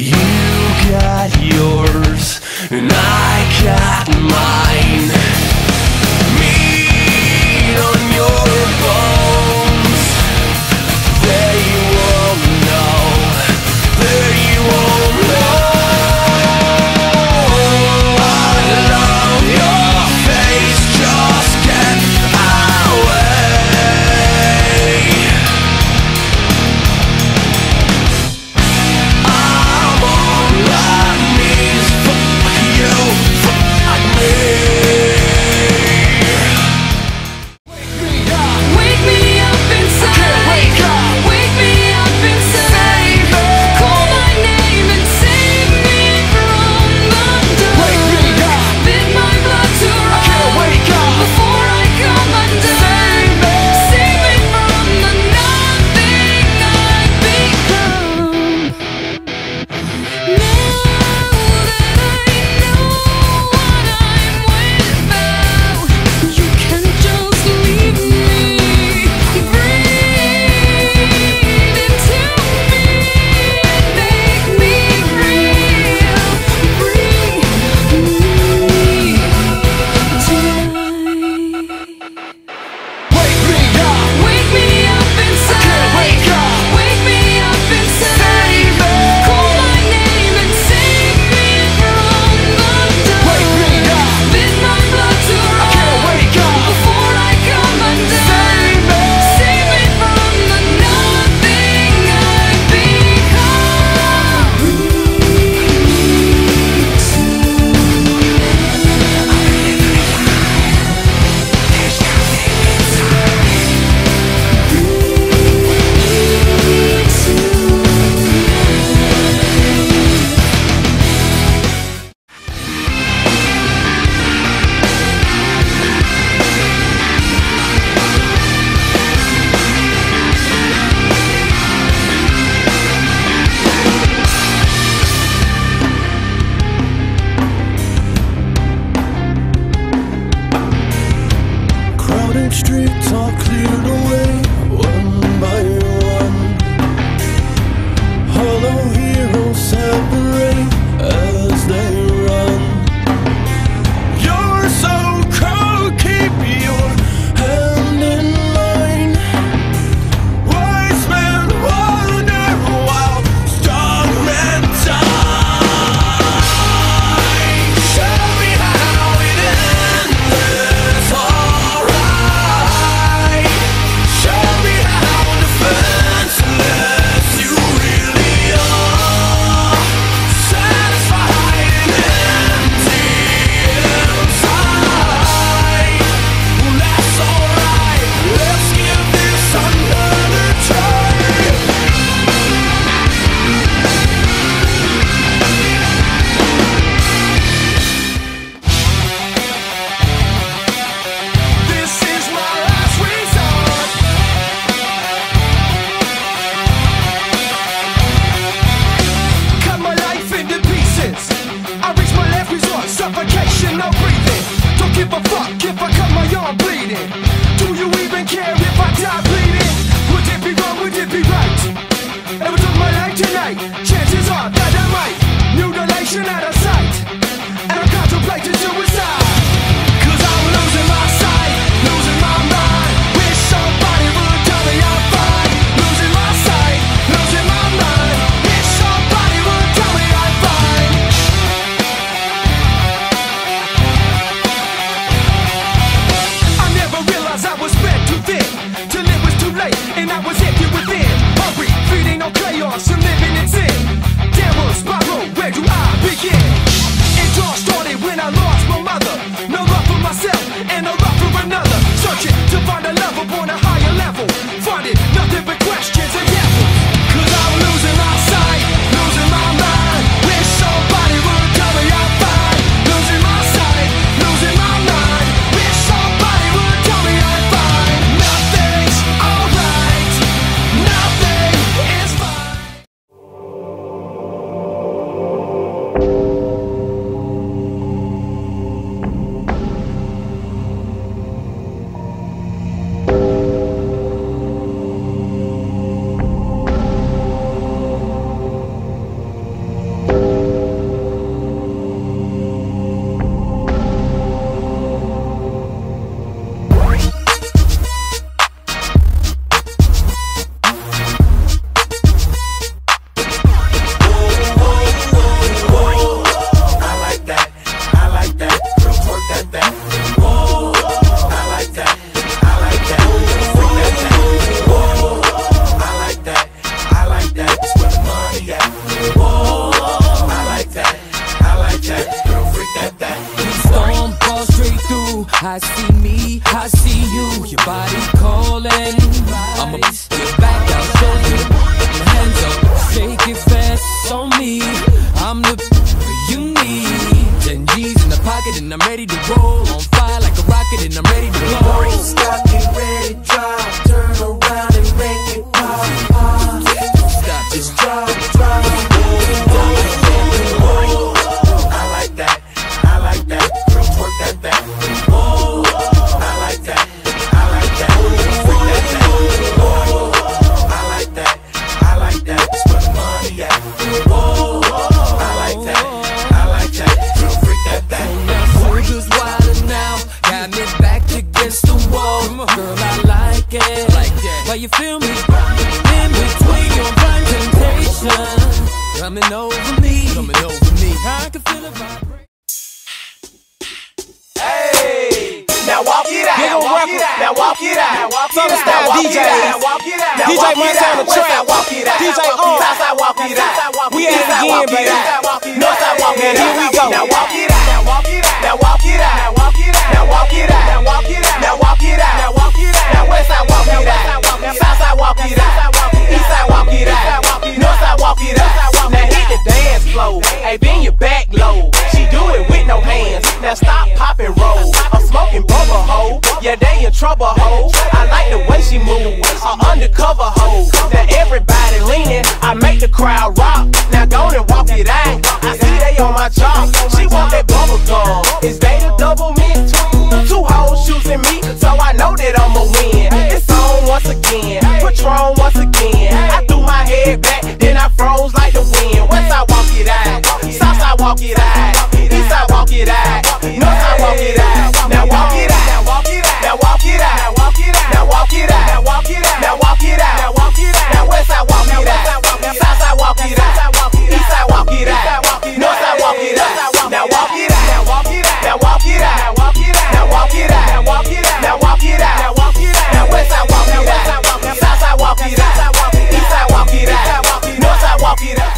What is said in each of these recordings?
You got yours, and I got mine. Meat on your bones. There you won't know. There you won't know. I love your face, just get away. I'm on my knees, fuck you, fuck me. I see me, I see you, your body calling. I'ma put your back out, show you, your hands up, shake it fast on me. I'm the you need. 10 G's in the pocket and I'm ready to roll. On fire like a rocket and I'm ready to blow. Don't stop, get ready, drive, turn around and make it pop, pop. Stop, just drive, drive. I like that, I like that. Girl, work that back. Whoa, I like that, I like that. Freak that back. Whoa, I like that, I like that. That's where the money at. Whoa, I like that, I like that. Girl, freak that back. Soldier's wildin' now, got me back against the wall. Girl, I like it, why you feel me? In between your blind temptation, coming over me, I can feel it vibrate. Hey, now walk it out, now walk it out, now walk it out, now walk it out, Style DJ, DJ Monster on the track, DJ on, Southside walk it out, we at it again, baby. Northside walk it out, here we go. Now walk it out, now walk it out, now walk it out, now walk it out, now walk it out, now walk it out, now walk it out, now walk it out, now Westside walk it out, Southside walk it out, Eastside walk it out, Northside walk it out. Now hit the dance floor, hey, bend your back low. She do it with no hands. Now stop, pop and roll. I'm smoking bubble hoe. Yeah, they in trouble hoe. I like the way she move. Undercover hoe. Now everybody leaning. I make the crowd rock. Now go and walk it out. I see they on my job. She want that bubble gum. Is they the double mint? Two hoes choosing me, so I know that I'ma win. It's on once again. Patron once again. I threw my head back, then I froze like the wind. Westside walk it out. Southside walk it out. Eastside walk it out. Northside walk it out. Now walk it out. Now walk it out. Now walk it out. Now walk it out. Now walk it out. Now walk it out. Now walk it out. Now walk it out. Now Westside walk it out. Southside walk it out. Eastside walk it out. Northside walk it out. Now walk it out. Now walk it out. Now walk it out. Now walk it out. Now walk it out. Now walk it out. Now walk it out. Now walk it out. Now Westside walk it out. Southside walk it out. Eastside walk it out. Northside walk it out.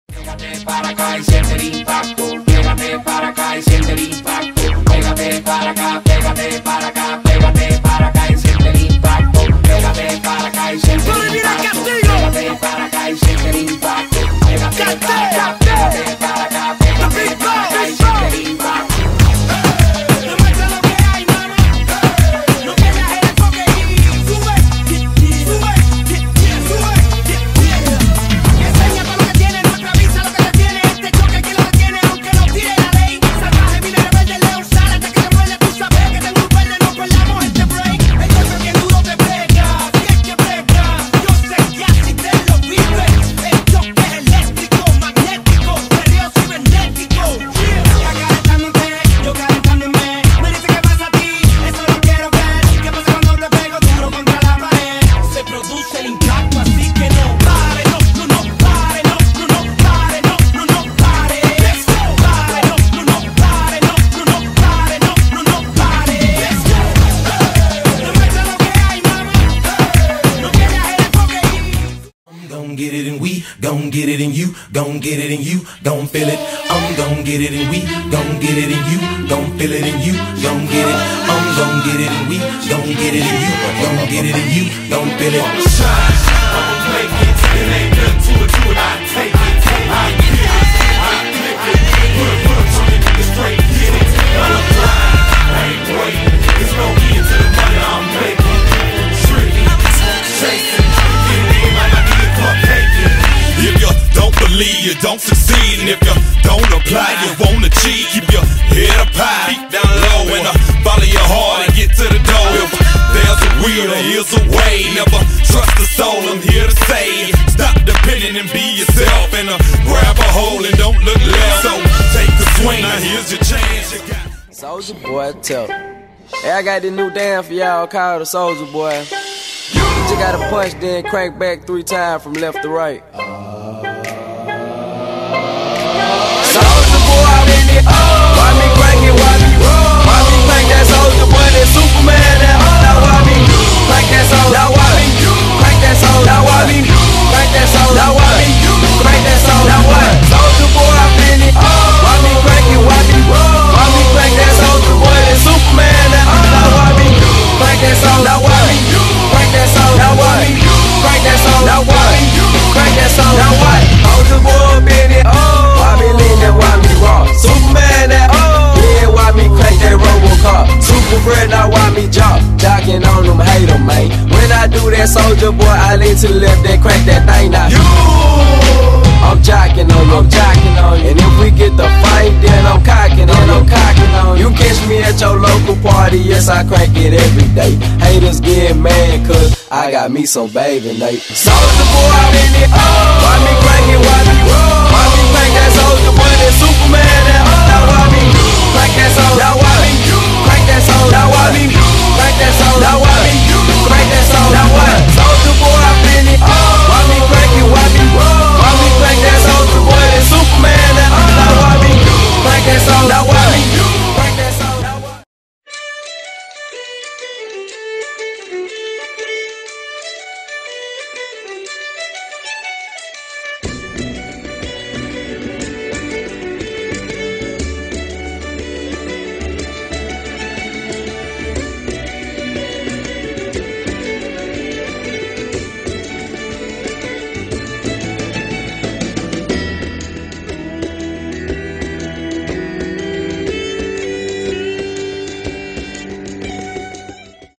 Pégate para acá y siente el impacto. Pégate para acá y siente el impacto. Pégate para acá, pégate para acá, pégate para acá y siente el impacto. Pégate para acá y siente el impacto. Pégate para acá y siente el impacto. Pégate para acá, pégate para acá, pégate para acá y siente el impacto. Demuestra lo que hay, mano. No pierdas el enfoque y sube, sube. Enseña todo lo que tienes, no avisa lo que te tiene. Este choque que lo detiene, aunque no tire la ley. Salvaje, vine rebelde, león, sale hasta que te muerde. Tú sabes que tengo un verde, no perdamos este break. El golpe bien duro te pega, si es que pega. Yo sé que así te lo vives. El choque es eléctrico, magnético, serio cibernético. Ya calentándote, yo calentándome. Me dice que pasa a ti, eso no quiero ver. ¿Qué pasa cuando te pego duro contra la pared? Se produce el impacto, así que no pare, no pare, no pare, no pare. Let's go. Pare, no pare, no pare, no pare. Let's go. Demuestra lo que hay, mama. No pierdas el enfoque y I'm gon' get it and we gon' get it and you gon' get it and you gon' feel it. I'm gon' get it and we gon' get it and you gon' feel it and you gon' get it. I'm gon' get it and we gon' get it and you gon' get it and you gon' feel it. I'ma make it. It ain't nothing to it. I take it. I get it. I click it. Put a truck in the straight, get it. I'm blind. I ain't waiting. There's no end to the money I'm making. Tricky, chasing, getting in like I need a cupcake. If you don't believe, you don't succeed. And if you don't apply, you won't achieve. Keep your head up high, feet down low, and follow your heart and get to the door. If there's a will, there is a way. Never trust the soul, I'm here to say. Stop depending and be yourself. And grab a hold and don't look left. So take the swing, now here's your chance. You got Soulja Boy, tell. Hey, I got this new dance for y'all called the Soulja Boy. You just gotta punch, then crank back 3 times from left to right. Soulja Boy in it. Why me crank it? Why me roll? Why me crank that Soulja Boy? That Superman? That now why me crank that Soulja? Now why me crank that Soulja? Now why me crank that Soulja? Now why me crank that Soulja? Now what? Soulja Boy up in it. Why me crank it? Why me roll? Why me crank that Soulja Boy? That Superman? That Soldier boy, I lean to the left and crack that thing out. I'm jocking on you, I'm jocking on you. And if we get the fight, then I'm cocking on you. You catch me at your local party, yes, I crank it every day. Haters get mad, cause I got me some baby Nate. Soldier boy out in it, why me crank it, why me roll?